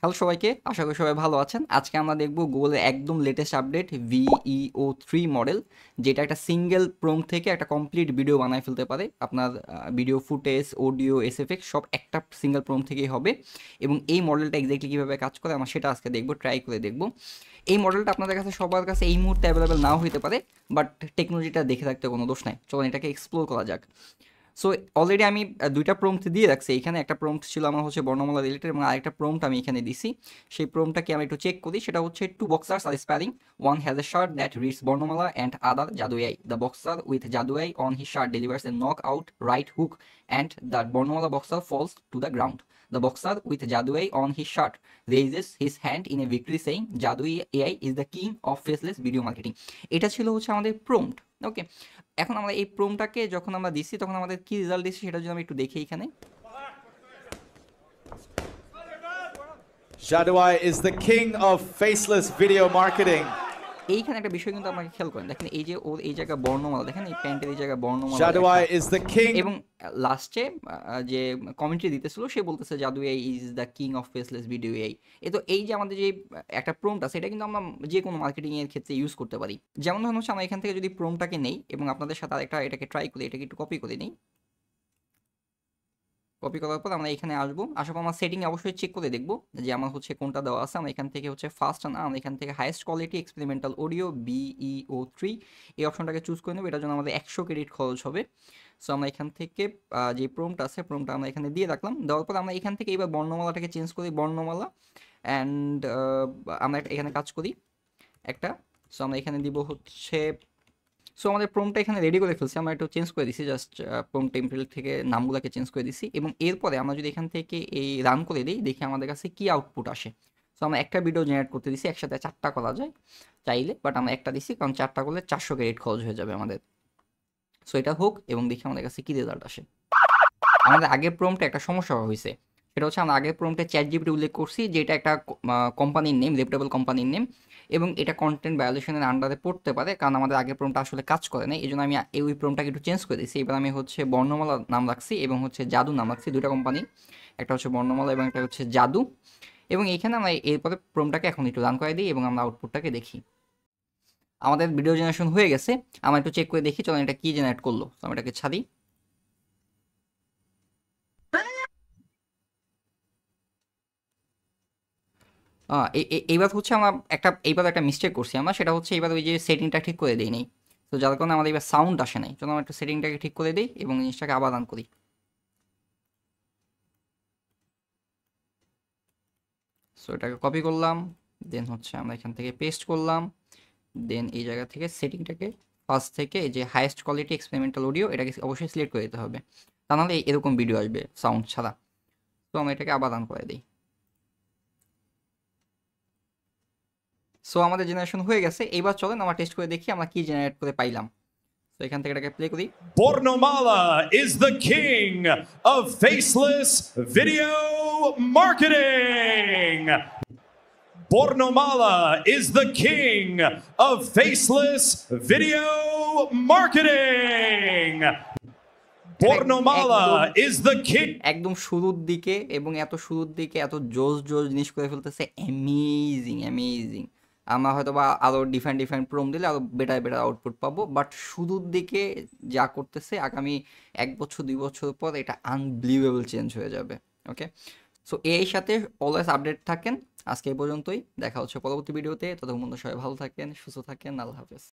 Hello সবাইকে, আশা করি সবাই ভালো আছেন। আজকে আমরা দেখব গুগলের একদম লেটেস্ট আপডেট VEO3 মডেল, যেটা একটা সিঙ্গেল প্রম্পট থেকে একটা কমপ্লিট ভিডিও বানায় ফেলতে পারে। আপনার ভিডিও ফুটেজ, অডিও, এসএফএক্স সব একটা সিঙ্গেল প্রম্পট থেকেই হবে। এবং এই মডেলটা এক্স্যাক্টলি কীভাবে কাজ করে আমরা সেটা আজকে দেখব, ট্রাই করে দেখব। এই মডেলটা আপনাদের কাছে সবার কাছে এই মুহূর্তে অ্যাভেলেবেল নাও হতে পারে, বাট টেকনোলজিটা দেখে রাখতে কোনো দোষ নাই। চলুন এটাকে এক্সপ্লোর করা যাক। সো অলরেডি আমি দুইটা প্রম্পট দিয়ে রাখছি এখানে। একটা প্রম্পট ছিল আমার হচ্ছে বর্ণমালা রিলেটেড, এবং আরেকটা প্রম্পট আমি এখানে দিছি। সেই প্রম্পটটাকে আমি একটু চেক করি। সেটা হচ্ছে টু বক্সার্স আর sparring, one has a shirt that reads Bornomala and other Jadu eye. The boxer with Jadu eye on his shirt delivers a knock out right hook and the Bornomala boxer falls to the ground. The boxer with Jadoo AI on his shirt raises his hand in a victory saying Jadoo AI is the king of faceless video marketing. এটা ছিল হচ্ছে আমাদের prompt. ওকে, এখন আমরা এই প্রম্পটটাকে যখন আমরা দিচ্ছি তখন আমাদের কি রেজাল্ট দিচ্ছি সেটা যদি আমি একটু দেখি এখানে। Jadoo AI is the king of faceless video marketing. এইখানে একটা বিষয় কিন্তু আপনাকে খেয়াল করেন, দেখেন এই যে ওর এই জায়গায় বর্ণমালা, দেখেন এই প্যান্টের এই জায়গায় বর্ণমালা, Jadoo AI is the king. এবং লাস্টে যে কমেন্ট্রি দিতেছিল সে বলতেছে Jadu AI is the king of faceless video AI. এ তো এই যে আমাদের যে একটা প্রম্পট আছে এটা কিন্তু আমরা যে কোনো মার্কেটিং এর ক্ষেত্রে ইউজ করতে পারি। যেমন ধরুন হচ্ছে আমরা এখান থেকে যদি প্রম্পটটাকে নেই এবং আপনাদের সাথে আরেকটা এটাকে ট্রাই করি, এটাকে একটু কপি করে নিই। কপি করার পর আমরা এখানে আসবো, আসার পর আমরা সেটিংয়ে অবশ্যই চেক করে দেখবো যে আমার হচ্ছে কোনটা দেওয়া আছে। আমরা এখান থেকে হচ্ছে ফার্স্ট না, আমরা এখান থেকে highest quality experimental audio VEO3 এই অপশনটাকে চুজ করে নেবো। এটার জন্য আমাদের 100 ক্রেডিট খরচ হবে। সো আমরা এখান থেকে যে প্রম্পট আছে প্রম্পটটা আমরা এখানে দিয়ে রাখলাম। দেওয়ার পর আমরা এখান থেকে এবার বর্ণমালাটাকে চেঞ্জ করি, বর্ণমালা অ্যান্ড আমরা এখানে কাজ করি একটা। সো আমরা এখানে দিব হচ্ছে, সো আমাদের প্রম্পটটা এখানে রেডি করে ফেলছি। আমরা একটু চেঞ্জ করে দিছি, জাস্ট প্রম্পট টেমপ্লেট থেকে নামগুলোকে চেঞ্জ করে দিছি। এবং এরপরে আমরা যদি এখান থেকে এই রান করে দিই, দেখি আমাদের কাছে কি আউটপুট আসে। সো আমরা একটা ভিডিও জেনারেট করতে দিছি, একসাথে 4টা করা যায় চাইলে, বাট আমরা একটা দিছি কারণ 4টা করলে 400 ক্রেডিট খরচ হয়ে যাবে আমাদের। সো এটা হোক এবং দেখি আমাদের কাছে কি রেজাল্ট আসে। আমাদের আগের প্রম্পটে একটা সমস্যা হয়েছে, সেটা হচ্ছে আমরা আগের প্রম্পটে চ্যাটজিপিটি উল্লেখ করছি যে এটা একটা কোম্পানির নেম, রেপুটেবল কোম্পানির নেম, এবং এটা কন্টেন্ট ভায়োলেশনের আন্ডারে পড়তে পারে, কারণ আমাদের আগের প্রম্পটটা আসলে কাজ করে না। এই জন্য আমি ওই প্রম্পটটাকে একটু চেঞ্জ করে দিয়েছি। এবার আমি হচ্ছে বর্ণমালা নাম রাখছি এবং হচ্ছে জাদু নাম রাখছি, দুটা কোম্পানি, একটা হচ্ছে বর্ণমালা এবং একটা হচ্ছে জাদু। এবং এইখানে আমরা এরপরে প্রম্পটটাকে এখন একটু রান করে দিই এবং আমরা আউটপুটটাকে দেখি। আমাদের ভিডিও জেনারেশন হয়ে গেছে, আমরা একটু চেক করে দেখি চলেন এটা কি জেনারেট করলো। আমি এটাকে ছাড়ি। এইবার হচ্ছে আমরা এইবার একটা মিস্টেক করছি আমরা, সেটা হচ্ছে এবার ওই যে সেটিংটা ঠিক করে দিই নাই। তো যার কারণে আমাদের এবার সাউন্ড আসে নাই। চলো আমরা একটু সেটিংটাকে ঠিক করে দিই এবং জিনিসটাকে আবার রান করি। সো এটাকে কপি করলাম, দেন হচ্ছে আমরা এখান থেকে পেস্ট করলাম, দেন এই জায়গা থেকে সেটিংটাকে ফার্স্ট থেকে এই যে হাইয়েস্ট কোয়ালিটি এক্সপেরিমেন্টাল অডিও এটাকে অবশ্যই সিলেক্ট করে দিতে হবে, তা নাহলে এরকম ভিডিও আসবে সাউন্ড ছাড়া। তো আমরা এটাকে আবার রান করে দিই। সো আমাদের জেনারেশন হয়ে গেছে। এইবার চলেন আমরা টেস্ট করে দেখি আমরা কি জেনারেট করে পাইলাম। তো এখান থেকে এটাকে প্লে করি। Bornomala is the king of faceless video marketing. Bornomala is the king of faceless video marketing. Bornomala is the king. একদম শুরুর দিকে, এবং এত শুরুর দিকে এত জোস জোস জিনিস করে ফেলতেছে, অ্যামেজিং অ্যামেজিং। আমরা হয়তো বা আরও ডিফারেন্ট প্রোম দিলে আরও বেটার আউটপুট পাবো, বাট শুরুর দিকে যা করতেছে আগামী 1 বছর 2 বছর পর এটা আনবিলিভেবল চেঞ্জ হয়ে যাবে। ওকে, সো এই সাথে অলওয়েজ আপডেট থাকেন। আজকে এই পর্যন্তই, দেখা হচ্ছে পরবর্তী ভিডিওতে। ততক্ষণ সবাই ভালো থাকেন, সুস্থ থাকেন, আল্লাহ হাফেজ।